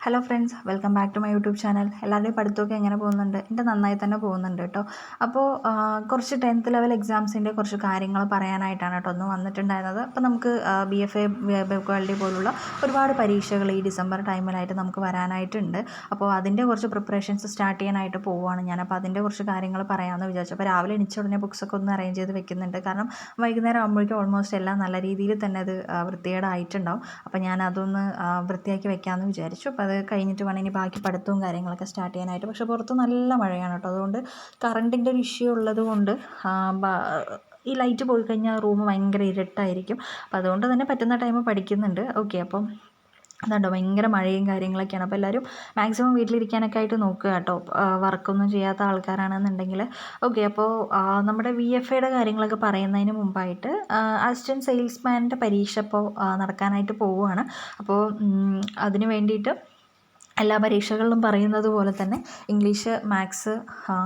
Hello friends, welcome back to my YouTube channel. എല്ലാവരുടെയും പഠിത്തമൊക്കെ എങ്ങനെ പോകുന്നുണ്ട്? എൻ്റെ നന്നായി തന്നെ പോകുന്നുണ്ട് കേട്ടോ. അപ്പോൾ കുറച്ച് 10th ലെവൽ എക്സാംസിൻ്റെ കുറച്ച് കാര്യങ്ങൾ പറയാനായിട്ടാണ് കേട്ടോ ഒന്ന് വന്നിട്ടുണ്ടായിരുന്നത്. അപ്പോൾ നമുക്ക് BFA ബയോക്വാളിറ്റി പോലുള്ള ഒരുപാട് പരീക്ഷകൾ ഈ ഡിസംബർ ടൈമിലായിട്ട് നമുക്ക് വരാനായിട്ടുണ്ട്. അപ്പോൾ അതിൻ്റെ കുറച്ച് പ്രിപ്പറേഷൻസ് സ്റ്റാർട്ട് ചെയ്യാനായിട്ട് പോവുകയാണ് ഞാൻ. അപ്പോൾ അതിൻ്റെ കുറച്ച് കാര്യങ്ങൾ പറയാമെന്ന് വിചാരിച്ചു. അപ്പോൾ രാവിലെ എണീച്ച ഉടനെ ബുക്സൊക്കെ ഒന്ന് അറേഞ്ച് ചെയ്ത് വെക്കുന്നുണ്ട്. കാരണം വൈകുന്നേരം ആകുമ്പോഴേക്കും ഓൾമോസ്റ്റ് എല്ലാം നല്ല രീതിയിൽ തന്നെ അത് വൃത്തികേടായിട്ടുണ്ടാവും. അപ്പോൾ ഞാൻ അതൊന്ന് വൃത്തിയാക്കി വെക്കാമെന്ന് വിചാരിച്ചു. അപ്പോൾ അത് കഴിഞ്ഞിട്ട് വേണം ഇനി ബാക്കി പഠിത്തവും കാര്യങ്ങളൊക്കെ സ്റ്റാർട്ട് ചെയ്യാനായിട്ട്. പക്ഷേ പുറത്ത് നല്ല മഴയാണ് കേട്ടോ. അതുകൊണ്ട് കറണ്ടിൻ്റെ ഒരു ഇഷ്യൂ ഉള്ളത് കൊണ്ട് ഈ ലൈറ്റ് പോയി കഴിഞ്ഞാൽ റൂം ഭയങ്കര ഇരുട്ടായിരിക്കും. അപ്പോൾ അതുകൊണ്ട് തന്നെ പറ്റുന്ന ടൈം പഠിക്കുന്നുണ്ട്. ഓക്കെ, അപ്പം അതുണ്ടോ ഭയങ്കര മഴയും കാര്യങ്ങളൊക്കെയാണ്. അപ്പോൾ എല്ലാവരും മാക്സിമം വീട്ടിലിരിക്കാനൊക്കെ ആയിട്ട് നോക്കുക കേട്ടോ, വർക്കൊന്നും ചെയ്യാത്ത ആൾക്കാരാണെന്നുണ്ടെങ്കിൽ. ഓക്കെ, അപ്പോൾ നമ്മുടെ VFAയുടെ കാര്യങ്ങളൊക്കെ പറയുന്നതിന് മുമ്പായിട്ട് അസിസ്റ്റൻറ്റ് സെയിൽസ്മാൻ്റെ പരീക്ഷ ഇപ്പോൾ നടക്കാനായിട്ട് പോവുകയാണ്. അപ്പോൾ അതിന് വേണ്ടിയിട്ട് എല്ലാ പരീക്ഷകളിലും പറയുന്നത് പോലെ തന്നെ ഇംഗ്ലീഷ്, മാത്സ്,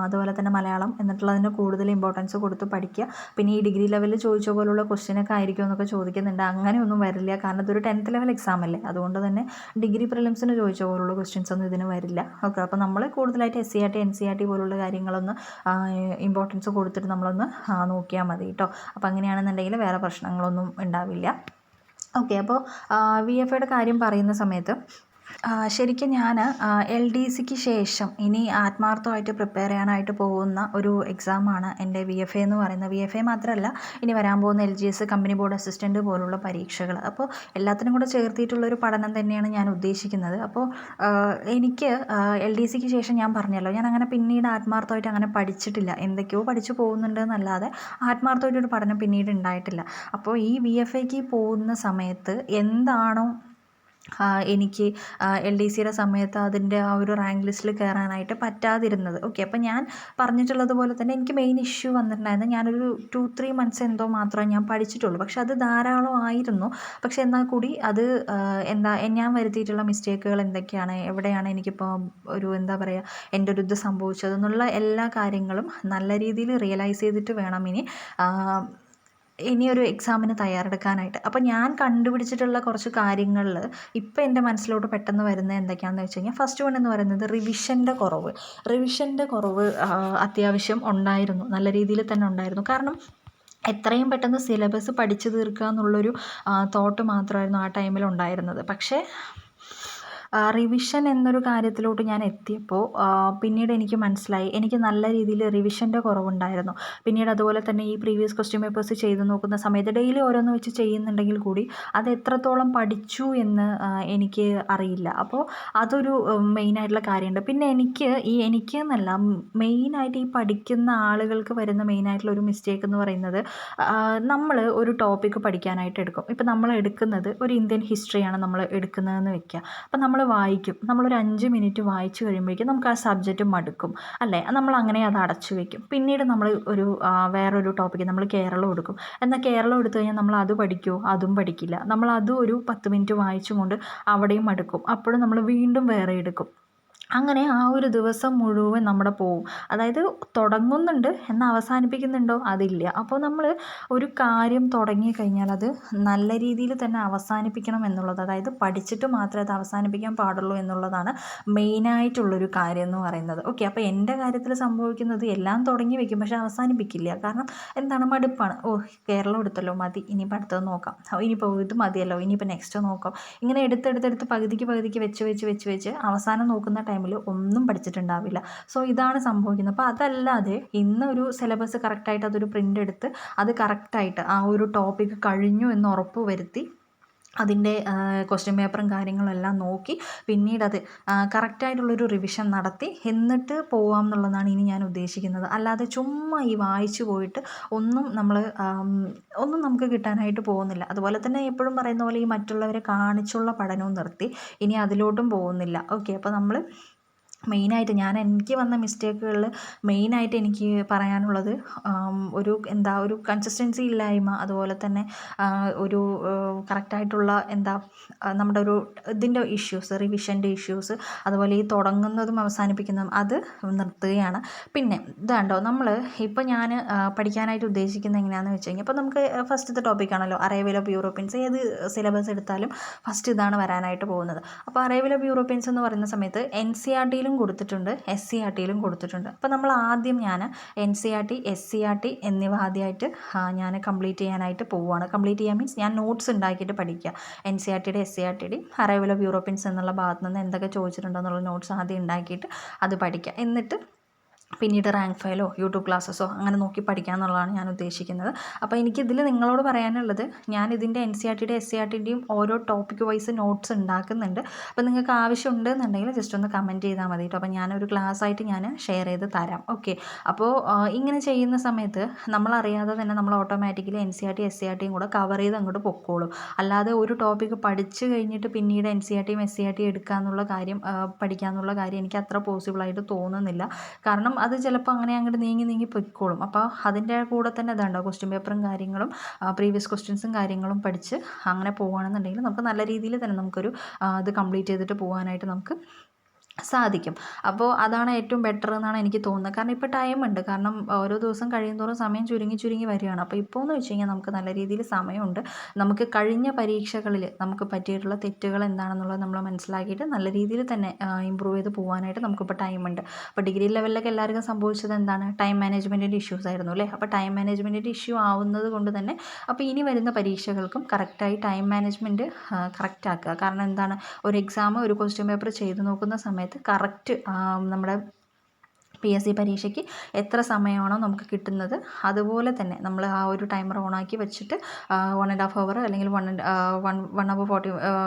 അതുപോലെ തന്നെ മലയാളം എന്നിട്ടുള്ളതിന് കൂടുതൽ ഇമ്പോർട്ടൻസ് കൊടുത്ത് പഠിക്കുക. പിന്നെ ഈ ഡിഗ്രി ലെവലിൽ ചോദിച്ച പോലുള്ള ക്വസ്റ്റ്യനൊക്കെ ആയിരിക്കും എന്നൊക്കെ ചോദിക്കുന്നുണ്ട്. അങ്ങനെയൊന്നും വരില്ല, കാരണം ഇതൊരു 10th ലെവൽ എക്സാം അല്ലേ. അതുകൊണ്ട് തന്നെ ഡിഗ്രി പ്രിലിംസിന് ചോദിച്ച പോലുള്ള ക്വസ്റ്റ്യൻസ് ഒന്നും ഇതിന് വരില്ല. ഓക്കെ, അപ്പോൾ നമ്മൾ കൂടുതലായിട്ട് SCERT NCERT പോലുള്ള കാര്യങ്ങളൊന്ന് ഇമ്പോർട്ടൻസ് കൊടുത്തിട്ട് നമ്മളൊന്ന് നോക്കിയാൽ മതി കേട്ടോ. അപ്പോൾ അങ്ങനെയാണെന്നുണ്ടെങ്കിൽ വേറെ പ്രശ്നങ്ങളൊന്നും ഉണ്ടാവില്ല. ഓക്കെ, അപ്പോൾ VFAയുടെ കാര്യം പറയുന്ന സമയത്ത് ശരിക്കും ഞാൻ LDCക്ക് ശേഷം ഇനി ആത്മാർത്ഥമായിട്ട് പ്രിപ്പയർ ചെയ്യാനായിട്ട് പോകുന്ന ഒരു എക്സാമാണ് എൻ്റെ VFA എന്ന് പറയുന്നത്. VFA മാത്രമല്ല, ഇനി വരാൻ പോകുന്ന LGS, കമ്പനി ബോർഡ് അസിസ്റ്റൻറ്റ് പോലുള്ള പരീക്ഷകൾ. അപ്പോൾ എല്ലാത്തിനും കൂടെ ചേർത്തിട്ടുള്ളൊരു പഠനം തന്നെയാണ് ഞാൻ ഉദ്ദേശിക്കുന്നത്. അപ്പോൾ എനിക്ക് LDCക്ക് ശേഷം ഞാൻ പറഞ്ഞല്ലോ, ഞാൻ അങ്ങനെ പിന്നീട് ആത്മാർത്ഥമായിട്ട് അങ്ങനെ പഠിച്ചിട്ടില്ല. എന്തൊക്കെയോ പഠിച്ചു പോകുന്നുണ്ട് എന്നല്ലാതെ ആത്മാർത്ഥമായിട്ടൊരു പഠനം പിന്നീട് ഉണ്ടായിട്ടില്ല. അപ്പോൾ ഈ VFAക്ക് പോകുന്ന സമയത്ത് എന്താണോ എനിക്ക് LDCയുടെ സമയത്ത് അതിൻ്റെ ആ ഒരു റാങ്ക് ലിസ്റ്റിൽ കയറാനായിട്ട് പറ്റാതിരുന്നത്. ഓക്കെ, അപ്പോൾ ഞാൻ പറഞ്ഞിട്ടുള്ളത് പോലെ തന്നെ എനിക്ക് മെയിൻ ഇഷ്യൂ വന്നിട്ടുണ്ടായിരുന്നു. ഞാനൊരു 2-3 മന്ത്സ് എന്തോ മാത്രമേ ഞാൻ പഠിച്ചിട്ടുള്ളൂ. പക്ഷെ അത് ധാരാളമായിരുന്നു. പക്ഷെ എന്നാൽ കൂടി അത് ഞാൻ വരുത്തിയിട്ടുള്ള മിസ്റ്റേക്കുകൾ എന്തൊക്കെയാണ്, എവിടെയാണ് എനിക്കിപ്പോൾ ഒരു എന്താ പറയുക എൻ്റെ ഒരു ഇത് സംഭവിച്ചതെന്നുള്ള എല്ലാ കാര്യങ്ങളും നല്ല രീതിയിൽ റിയലൈസ് ചെയ്തിട്ട് വേണം ഇനിയൊരു എക്സാമിന് തയ്യാറെടുക്കാനായിട്ട്. അപ്പോൾ ഞാൻ കണ്ടുപിടിച്ചിട്ടുള്ള കുറച്ച് കാര്യങ്ങളിൽ ഇപ്പോൾ എൻ്റെ മനസ്സിലോട്ട് പെട്ടെന്ന് വരുന്നത് എന്തൊക്കെയാണെന്ന് വെച്ച് കഴിഞ്ഞാൽ, ഫസ്റ്റ് വൺ എന്ന് പറയുന്നത് റിവിഷൻ്റെ കുറവ് അത്യാവശ്യം ഉണ്ടായിരുന്നു, നല്ല രീതിയിൽ തന്നെ ഉണ്ടായിരുന്നു. കാരണം എത്രയും പെട്ടെന്ന് സിലബസ് പഠിച്ചു തീർക്കുക എന്നുള്ളൊരു തോട്ട് മാത്രമായിരുന്നു ആ ടൈമിൽ ഉണ്ടായിരുന്നത്. പക്ഷേ റിവിഷൻ എന്നൊരു കാര്യത്തിലോട്ട് ഞാൻ എത്തിയപ്പോൾ പിന്നീട് എനിക്ക് മനസ്സിലായി എനിക്ക് നല്ല രീതിയിൽ റിവിഷൻ്റെ കുറവുണ്ടായിരുന്നു. പിന്നീട് അതുപോലെ തന്നെ ഈ പ്രീവിയസ് ക്വസ്റ്റ്യൻ പേപ്പേഴ്സ് ചെയ്ത് നോക്കുന്ന സമയത്ത് ഡെയിലി ഓരോന്ന് വെച്ച് ചെയ്യുന്നുണ്ടെങ്കിൽ കൂടി അത് എത്രത്തോളം പഠിച്ചു എന്ന് എനിക്ക് അറിയില്ല. അപ്പോൾ അതൊരു മെയിനായിട്ടുള്ള കാര്യമുണ്ട്. പിന്നെ എനിക്ക് എന്നല്ല, മെയിനായിട്ട് ഈ പഠിക്കുന്ന ആളുകൾക്ക് വരുന്ന മെയിനായിട്ടുള്ള ഒരു മിസ്റ്റേക്ക് എന്ന് പറയുന്നത്, നമ്മൾ ഒരു ടോപ്പിക്ക് പഠിക്കാനായിട്ട് എടുക്കും. ഇപ്പം നമ്മൾ എടുക്കുന്നത് ഒരു ഇന്ത്യൻ ഹിസ്റ്ററിയാണ് നമ്മൾ എടുക്കുന്നതെന്ന് വെക്കുക. അപ്പം നമ്മൾ വായിക്കും, നമ്മളൊരു 5 മിനിറ്റ് വായിച്ച് കഴിയുമ്പോഴേക്കും നമുക്ക് ആ സബ്ജക്റ്റ് മടുക്കും അല്ലേ. നമ്മൾ അങ്ങനെ അത് അടച്ചു വയ്ക്കും. പിന്നീട് നമ്മൾ വേറൊരു ടോപ്പിക്ക് നമ്മൾ കേരളം എടുക്കും. എന്നാൽ കേരളം എടുത്തു കഴിഞ്ഞാൽ നമ്മൾ അത് പഠിക്കുമോ? അതും പഠിക്കില്ല. നമ്മൾ അതും ഒരു 10 മിനിറ്റ് വായിച്ചും കൊണ്ട് അവിടെയും മടുക്കും. അപ്പോഴും നമ്മൾ വീണ്ടും വേറെ എടുക്കും. അങ്ങനെ ആ ഒരു ദിവസം മുഴുവൻ നമ്മുടെ പോവും. അതായത് തുടങ്ങുന്നുണ്ട് എന്നാൽ അവസാനിപ്പിക്കുന്നുണ്ടോ? അതില്ല. അപ്പോൾ നമ്മൾ ഒരു കാര്യം തുടങ്ങിക്കഴിഞ്ഞാൽ അത് നല്ല രീതിയിൽ തന്നെ അവസാനിപ്പിക്കണം എന്നുള്ളത്, അതായത് പഠിച്ചിട്ട് മാത്രമേ അത് അവസാനിപ്പിക്കാൻ പാടുള്ളൂ എന്നുള്ളതാണ് മെയിനായിട്ടുള്ളൊരു കാര്യം എന്ന് പറയുന്നത്. ഓക്കെ, അപ്പോൾ എൻ്റെ കാര്യത്തിൽ സംഭവിക്കുന്നത് എല്ലാം തുടങ്ങി വെക്കും, പക്ഷേ അവസാനിപ്പിക്കില്ല. കാരണം എന്താണ്, മടുപ്പാണ്. കേരളം എടുത്തല്ലോ, മതി, ഇനിയിപ്പോൾ അടുത്തത് നോക്കാം. ഇനിയിപ്പോൾ ഇത് മതിയല്ലോ, ഇനിയിപ്പോൾ നെക്സ്റ്റ് നോക്കാം. ഇങ്ങനെ എടുത്തെടുത്ത് പകുതിക്ക് വെച്ച് അവസാനം നോക്കുന്ന ടൈമിൽ ഒന്നും പഠിച്ചിട്ടുണ്ടാവില്ല. സോ ഇതാണ് സംഭവിക്കുന്നത്. അപ്പോൾ അതല്ലാതെ ഇന്നൊരു സിലബസ് കറക്റ്റായിട്ട് അതൊരു പ്രിൻ്റ് എടുത്ത് അത് കറക്റ്റായിട്ട് ആ ഒരു ടോപ്പിക്ക് കഴിഞ്ഞു എന്ന് ഉറപ്പ് വരുത്തി അതിൻ്റെ ക്വസ്റ്റ്യൻ പേപ്പറും കാര്യങ്ങളും എല്ലാം നോക്കി പിന്നീട് അത് കറക്റ്റായിട്ടുള്ളൊരു റിവിഷൻ നടത്തി എന്നിട്ട് പോവാം എന്നുള്ളതാണ് ഇനി ഞാൻ ഉദ്ദേശിക്കുന്നത്. അല്ലാതെ ചുമ്മാ ഈ വായിച്ചു പോയിട്ട് ഒന്നും നമുക്ക് കിട്ടാനായിട്ട് പോകുന്നില്ല. അതുപോലെ തന്നെ എപ്പോഴും പറയുന്ന പോലെ ഈ മറ്റുള്ളവരെ കാണിച്ചുള്ള പഠനവും നിർത്തി ഇനി അതിലോട്ടും പോകുന്നില്ല. ഓക്കെ, അപ്പോൾ നമ്മൾ മെയിനായിട്ട് എനിക്ക് വന്ന മിസ്റ്റേക്കുകളിൽ മെയിനായിട്ട് എനിക്ക് പറയാനുള്ളത് ഒരു കൺസിസ്റ്റൻസി ഇല്ലായ്മ, അതുപോലെ തന്നെ ഒരു കറക്റ്റായിട്ടുള്ള നമ്മുടെ ഒരു ഇതിൻ്റെ ഇഷ്യൂസ്, റിവിഷൻ്റെ ഇഷ്യൂസ്, അതുപോലെ ഈ തുടങ്ങുന്നതും അവസാനിപ്പിക്കുന്നതും അത് നിർത്തുകയാണ്. പിന്നെ ഇതാണ്ടോ ഇപ്പോൾ ഞാൻ പഠിക്കാനായിട്ട് ഉദ്ദേശിക്കുന്നത് എങ്ങനെയാണെന്ന് വെച്ച് കഴിഞ്ഞാൽ, ഇപ്പോൾ നമുക്ക് ഫസ്റ്റത്തെ ടോപ്പിക്കാണല്ലോ അറൈവൽ ഓഫ് യൂറോപ്യൻസ്. ഏത് സിലബസ് എടുത്താലും ഫസ്റ്റ് ഇതാണ് വരാനായിട്ട് പോകുന്നത്. അപ്പോൾ അറൈവൽ ഓഫ് യൂറോപ്യൻസ് എന്ന് പറയുന്ന സമയത്ത് NCERT കൊടുത്തിട്ടുണ്ട്, SCERT കൊടുത്തിട്ടുണ്ട്. അപ്പോൾ ഞാൻ NCERT, SCERT എന്നിവ ആദ്യമായിട്ട് ഞാൻ കംപ്ലീറ്റ് ചെയ്യാനായിട്ട് പോവുകയാണ്. കംപ്ലീറ്റ് ചെയ്യാൻ മീൻസ് ഞാൻ നോട്ട്സ് ഉണ്ടാക്കിയിട്ട് പഠിക്കുക. NCERTയുടെ SCERTയുടെയും അറൈവൽ ഓഫ് യൂറോപ്യൻസ് എന്നുള്ള ഭാഗത്ത് നിന്ന് എന്തൊക്കെ ചോദിച്ചിട്ടുണ്ടോ എന്നുള്ള നോട്ട്സ് ആദ്യം ഉണ്ടാക്കിയിട്ട് അത് പഠിക്കുക. എന്നിട്ട് പിന്നീട് റാങ്ക് ഫയലോ യൂട്യൂബ് ക്ലാസ്സസോ അങ്ങനെ നോക്കി പഠിക്കുക എന്നുള്ളതാണ് ഞാൻ ഉദ്ദേശിക്കുന്നത്. അപ്പോൾ എനിക്കിതിൽ നിങ്ങളോട് പറയാനുള്ളത്, ഞാനിതിൻ്റെ NCERTയുടെ SCERTൻ്റെയും ഓരോ ടോപ്പിക് വൈസ് നോട്ട്സ് ഉണ്ടാക്കുന്നുണ്ട്. അപ്പോൾ നിങ്ങൾക്ക് ആവശ്യമുണ്ട് എന്നുണ്ടെങ്കിൽ ജസ്റ്റ് ഒന്ന് കമൻറ്റ് ചെയ്താൽ മതി കേട്ടോ. അപ്പോൾ ഞാനൊരു ക്ലാസ്സായിട്ട് ഞാൻ ഷെയർ ചെയ്ത് തരാം. ഓക്കെ. അപ്പോൾ ഇങ്ങനെ ചെയ്യുന്ന സമയത്ത് നമ്മളറിയാതെ തന്നെ നമ്മൾ ഓട്ടോമാറ്റിക്കലി NCERT SCERTയും കൂടെ കവർ ചെയ്ത് അങ്ങോട്ട് പൊക്കോളും. അല്ലാതെ ഒരു ടോപ്പിക്ക് പഠിച്ചു കഴിഞ്ഞിട്ട് പിന്നീട് NCERTയും SCERTയും പഠിക്കുക എന്നുള്ള കാര്യം എനിക്ക് അത്ര പോസിബിളായിട്ട് തോന്നുന്നില്ല. കാരണം അത് ചിലപ്പോൾ അങ്ങനെ അങ്ങോട്ട് നീങ്ങി പൊയ്ക്കോളും. അപ്പോൾ അതിൻ്റെ കൂടെ തന്നെ ഇതുണ്ടോ ക്വസ്റ്റ്യൻ പേപ്പറും കാര്യങ്ങളും പ്രീവിയസ് ക്വസ്റ്റ്യൻസും കാര്യങ്ങളും പഠിച്ച് അങ്ങനെ പോവുകയാണെന്നുണ്ടെങ്കിൽ നമുക്ക് നല്ല രീതിയിൽ തന്നെ നമുക്കൊരു ഇത് കംപ്ലീറ്റ് ചെയ്തിട്ട് പോകാനായിട്ട് നമുക്ക് സാധിക്കും. അപ്പോൾ അതാണ് ഏറ്റവും ബെറ്റർ എന്നാണ് എനിക്ക് തോന്നുന്നത്. കാരണം ഇപ്പോൾ ടൈമുണ്ട്. കാരണം ഓരോ ദിവസം കഴിയുന്തോറും സമയം ചുരുങ്ങി വരികയാണ്. അപ്പോൾ ഇപ്പോൾ എന്ന് വെച്ച് കഴിഞ്ഞാൽ നമുക്ക് നല്ല രീതിയിൽ സമയമുണ്ട്. നമുക്ക് കഴിഞ്ഞ പരീക്ഷകളിൽ നമുക്ക് പറ്റിയിട്ടുള്ള തെറ്റുകൾ എന്താണെന്നുള്ളത് നമ്മൾ മനസ്സിലാക്കിയിട്ട് നല്ല രീതിയിൽ തന്നെ ഇമ്പ്രൂവ് ചെയ്ത് പോകാനായിട്ട് നമുക്കിപ്പോൾ ടൈമുണ്ട്. അപ്പോൾ ഡിഗ്രി ലെവലിലൊക്കെ എല്ലാവർക്കും സംഭവിച്ചത് എന്താണ്, ടൈം മാനേജ്മെൻറ്റിൻ്റെ ഇഷ്യൂസ് ആയിരുന്നു അല്ലേ. അപ്പോൾ ടൈം മാനേജ്മെൻറ്റിൻ്റെ ഇഷ്യൂ ആവുന്നത് കൊണ്ട് തന്നെ അപ്പോൾ ഇനി വരുന്ന പരീക്ഷകൾക്കും കറക്റ്റായി ടൈം മാനേജ്മെൻറ്റ് കറക്റ്റ് ആക്കുക. കാരണം എന്താണ്, ഒരു എക്സാം ഒരു ക്വസ്റ്റ്യൻ പേപ്പർ ചെയ്ത് നോക്കുന്ന സമയത്ത് കറക്റ്റ് നമ്മുടെ PSC പരീക്ഷയ്ക്ക് എത്ര സമയമാണോ നമുക്ക് കിട്ടുന്നത് അതുപോലെ തന്നെ നമ്മൾ ആ ഒരു ടൈമർ ഓണാക്കി വെച്ചിട്ട് 1.5 hour അല്ലെങ്കിൽ 1 hour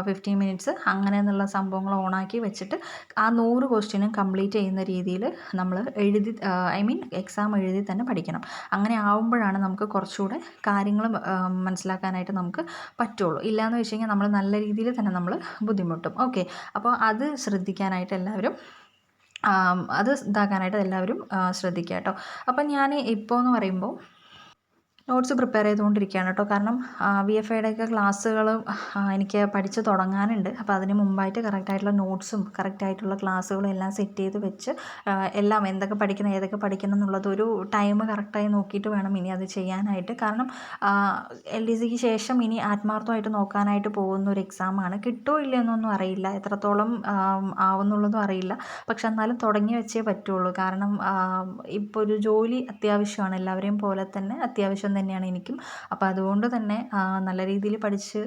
15 minutes അങ്ങനെ എന്നുള്ള സംഭവങ്ങൾ ഓണാക്കി വെച്ചിട്ട് ആ 100 ക്വസ്റ്റ്യനും കംപ്ലീറ്റ് ചെയ്യുന്ന രീതിയിൽ നമ്മൾ എക്സാം എഴുതി തന്നെ പഠിക്കണം. അങ്ങനെ ആവുമ്പോഴാണ് നമുക്ക് കുറച്ചുകൂടെ കാര്യങ്ങൾ മനസ്സിലാക്കാനായിട്ട് നമുക്ക് പറ്റുള്ളൂ. ഇല്ലയെന്ന് വെച്ച് കഴിഞ്ഞാൽ നമ്മൾ നല്ല രീതിയിൽ തന്നെ നമ്മൾ ബുദ്ധിമുട്ടും. ഓക്കെ. അപ്പോൾ അത് ശ്രദ്ധിക്കാനായിട്ട് എല്ലാവരും ശ്രദ്ധിക്കുക കേട്ടോ. അപ്പം ഞാൻ ഇപ്പോൾ എന്ന് പറയുമ്പോൾ നോട്ട്സ് പ്രിപ്പയർ ചെയ്തുകൊണ്ടിരിക്കുകയാണ് കേട്ടോ. കാരണം VFAയുടെയൊക്കെ ക്ലാസ്സുകൾ എനിക്ക് പഠിച്ച് തുടങ്ങാനുണ്ട്. അപ്പോൾ അതിന് മുമ്പായിട്ട് കറക്റ്റായിട്ടുള്ള നോട്ട്സും കറക്റ്റായിട്ടുള്ള ക്ലാസ്സുകളും എല്ലാം സെറ്റ് ചെയ്ത് വെച്ച് എല്ലാം ഏതൊക്കെ പഠിക്കണം എന്നുള്ളതൊരു ടൈം കറക്റ്റായി നോക്കിയിട്ട് വേണം ഇനി അത് ചെയ്യാനായിട്ട്. കാരണം LDCക്ക് ശേഷം ഇനി ആത്മാർത്ഥമായിട്ട് നോക്കാനായിട്ട് പോകുന്ന ഒരു എക്സാമാണ്. കിട്ടുമോ ഇല്ലയെന്നൊന്നും അറിയില്ല, എത്രത്തോളം ആവുന്നുള്ളതും അറിയില്ല. പക്ഷെ എന്നാലും തുടങ്ങി വെച്ചേ പറ്റുള്ളൂ. കാരണം ഇപ്പോൾ ഒരു ജോലി അത്യാവശ്യമാണ്, എല്ലാവരെയും പോലെ തന്നെ അത്യാവശ്യം തന്നെയാണ് എനിക്കും. അപ്പോൾ അതുകൊണ്ട് തന്നെ നല്ല രീതിയിൽ പഠിച്ച്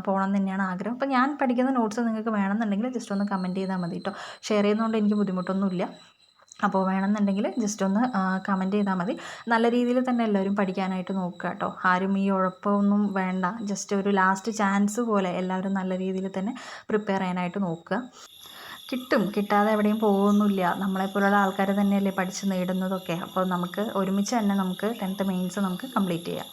പോകണം എന്ന് തന്നെയാണ് ആഗ്രഹം. അപ്പോൾ ഞാൻ പഠിക്കുന്ന നോട്ട്സ് നിങ്ങൾക്ക് വേണമെന്നുണ്ടെങ്കിൽ ജസ്റ്റ് ഒന്ന് കമൻറ്റ് ചെയ്താൽ മതി കേട്ടോ. ഷെയർ ചെയ്യുന്നതുകൊണ്ട് എനിക്ക് ബുദ്ധിമുട്ടൊന്നുമില്ല. അപ്പോൾ വേണമെന്നുണ്ടെങ്കിൽ ജസ്റ്റ് ഒന്ന് കമൻറ്റ് ചെയ്താൽ മതി. നല്ല രീതിയിൽ തന്നെ എല്ലാവരും പഠിക്കാനായിട്ട് നോക്കുക കേട്ടോ. ആരും ഈ ഉഴപ്പമൊന്നും വേണ്ട. ജസ്റ്റ് ഒരു ലാസ്റ്റ് ചാൻസ് പോലെ എല്ലാവരും നല്ല രീതിയിൽ തന്നെ പ്രിപ്പയർ ചെയ്യാനായിട്ട് നോക്കുക. കിട്ടാതെ എവിടെയും പോകുന്നില്ല. നമ്മളെപ്പോലുള്ള ആൾക്കാർ തന്നെയല്ലേ പഠിച്ച് നേടുന്നതൊക്കെ. അപ്പോൾ നമുക്ക് ഒരുമിച്ച് തന്നെ നമുക്ക് 10th മെയിൻസ് നമുക്ക് കംപ്ലീറ്റ് ചെയ്യാം.